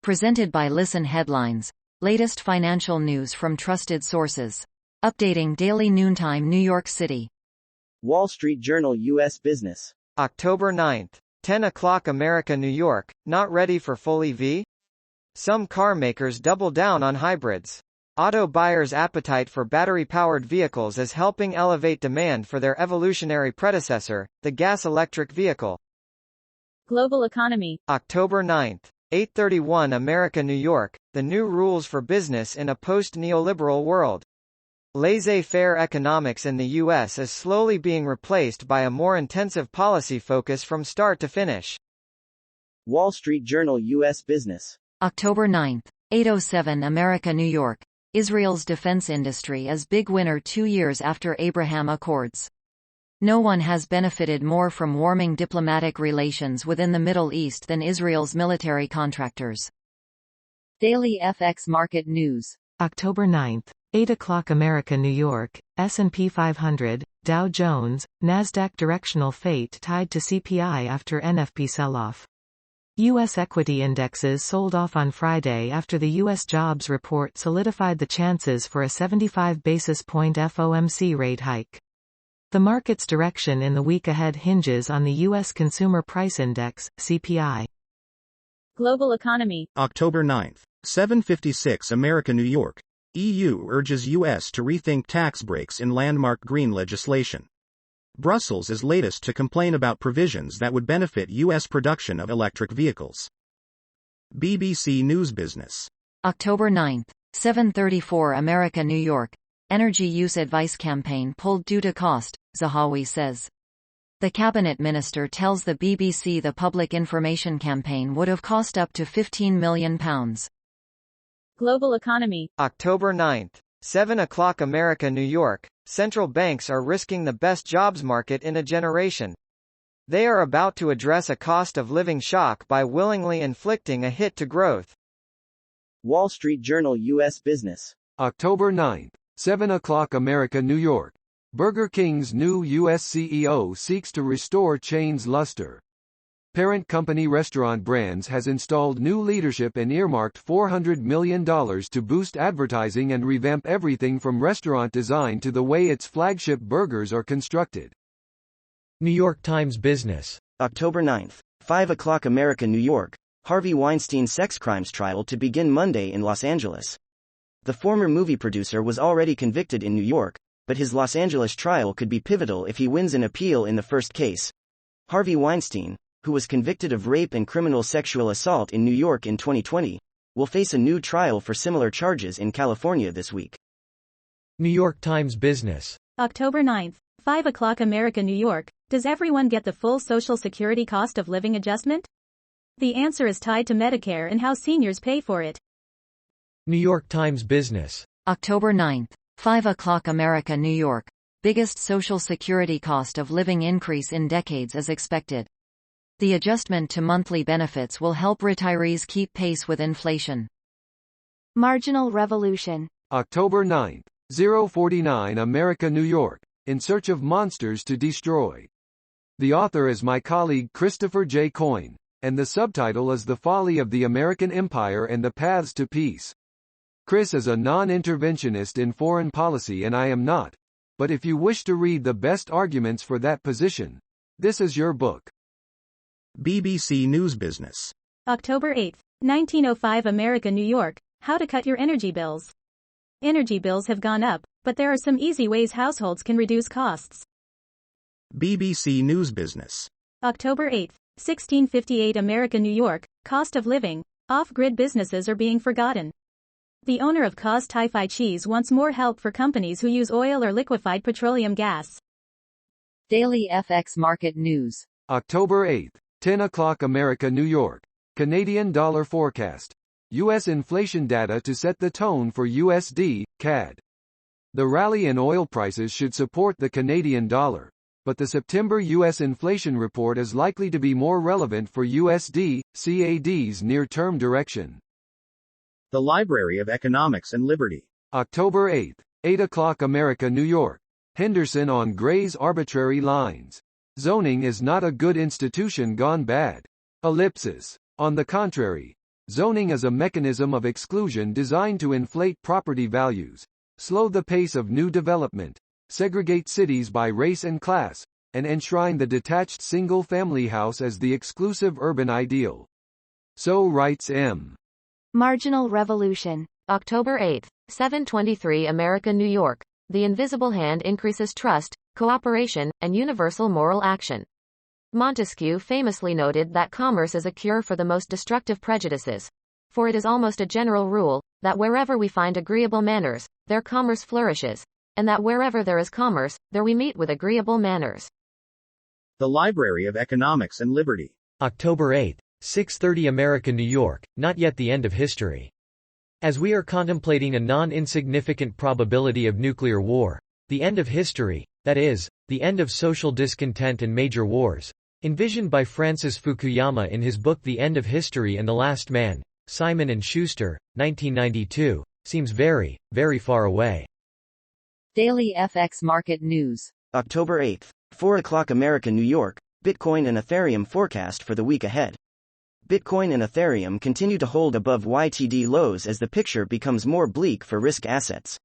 Presented by Listen Headlines. Latest financial news from trusted sources. Updating daily noontime New York City. Wall Street Journal U.S. Business. October 9th. 10 o'clock America New York, not ready for full EV? Some car makers double down on hybrids. Auto buyers' appetite for battery-powered vehicles is helping elevate demand for their evolutionary predecessor, the gas-electric vehicle. Global economy. October 9th. 8:31 America New York, the new rules for business in a post-neoliberal world. Laissez-faire economics in the U.S. is slowly being replaced by a more intensive policy focus from start to finish. Wall Street Journal U.S. Business. October 9th. 8:07 America New York. Israel's defense industry is big winner 2 years after Abraham Accords. No one has benefited more from warming diplomatic relations within the Middle East than Israel's military contractors. Daily FX Market News. October 9th. 8 o'clock America New York, S&P 500, Dow Jones, Nasdaq Directional fate tied to CPI after NFP sell-off. U.S. equity indexes sold off on Friday after the U.S. jobs report solidified the chances for a 75 basis point FOMC rate hike. The market's direction in the week ahead hinges on the U.S. Consumer Price Index, CPI. Global economy. October 9th. 7:56 America New York. EU urges U.S. to rethink tax breaks in landmark green legislation. Brussels is latest to complain about provisions that would benefit U.S. production of electric vehicles. BBC News Business. October 9th. 7:34 America New York. Energy use advice campaign pulled due to cost, Zahawi says. The cabinet minister tells the BBC the public information campaign would have cost up to £15 million. Global economy. October 9th. 7 o'clock America New York. Central banks are risking the best jobs market in a generation. They are about to address a cost of living shock by willingly inflicting a hit to growth. Wall Street Journal U.S. Business. October 9th. 7 o'clock America New York. Burger King's new U.S. CEO seeks to restore chain's luster. Parent company Restaurant Brands has installed new leadership and earmarked $400 million to boost advertising and revamp everything from restaurant design to the way its flagship burgers are constructed. New York Times Business. October 9th. 5 o'clock America New York. Harvey Weinstein sex crimes trial to begin Monday in Los Angeles. The former movie producer was already convicted in New York, but his Los Angeles trial could be pivotal if he wins an appeal in the first case. Harvey Weinstein, who was convicted of rape and criminal sexual assault in New York in 2020, will face a new trial for similar charges in California this week. New York Times Business. October 9th. 5 o'clock America New York. Does everyone get the full Social Security cost of living adjustment? The answer is tied to Medicare and how seniors pay for it. New York Times Business. October 9th. 5 o'clock America New York. Biggest Social Security cost of living increase in decades is expected. The adjustment to monthly benefits will help retirees keep pace with inflation. Marginal Revolution. October 9th. 0:49 America New York. In search of monsters to destroy. The author is my colleague Christopher J. Coyne, and the subtitle is The Folly of the American Empire and the Paths to Peace. Chris is a non-interventionist in foreign policy and I am not. But if you wish to read the best arguments for that position, this is your book. BBC News Business. October 8th. 1905 America New York. How to cut your energy bills. Energy bills have gone up, but there are some easy ways households can reduce costs. BBC News Business. October 8th. 1658 America New York. Cost of living. Off-grid businesses are being forgotten. The owner of Cause Thai Cheese wants more help for companies who use oil or liquefied petroleum gas. Daily FX Market News. October 8th. 10 o'clock America New York. Canadian dollar forecast. U.S. inflation data to set the tone for USD, CAD. The rally in oil prices should support the Canadian dollar, but the September U.S. inflation report is likely to be more relevant for USD, CAD's near-term direction. The Library of Economics and Liberty. October 8th. 8 o'clock America New York. Henderson on Gray's arbitrary lines. Zoning is not a good institution gone bad. Ellipsis. On the contrary, Zoning is a mechanism of exclusion designed to inflate property values, slow the pace of new development, segregate cities by race and class, and enshrine the detached single-family house as the exclusive urban ideal. So writes M. Marginal revolution. October 8, 723 America, New York. The invisible hand increases trust, cooperation, and universal moral action. Montesquieu famously noted that commerce is a cure for the most destructive prejudices. For it is almost a general rule, that wherever we find agreeable manners, there commerce flourishes, and that wherever there is commerce, there we meet with agreeable manners. The Library of Economics and Liberty. October 8, 6:30 America, New York, not yet the end of history. As we are contemplating a non-insignificant probability of nuclear war, the end of history, that is, the end of social discontent and major wars, envisioned by Francis Fukuyama in his book The End of History and the Last Man, Simon & Schuster, 1992, seems very, very far away. Daily FX Market News. October 8, 4 o'clock America, New York, Bitcoin and Ethereum forecast for the week ahead. Bitcoin and Ethereum continue to hold above YTD lows as the picture becomes more bleak for risk assets.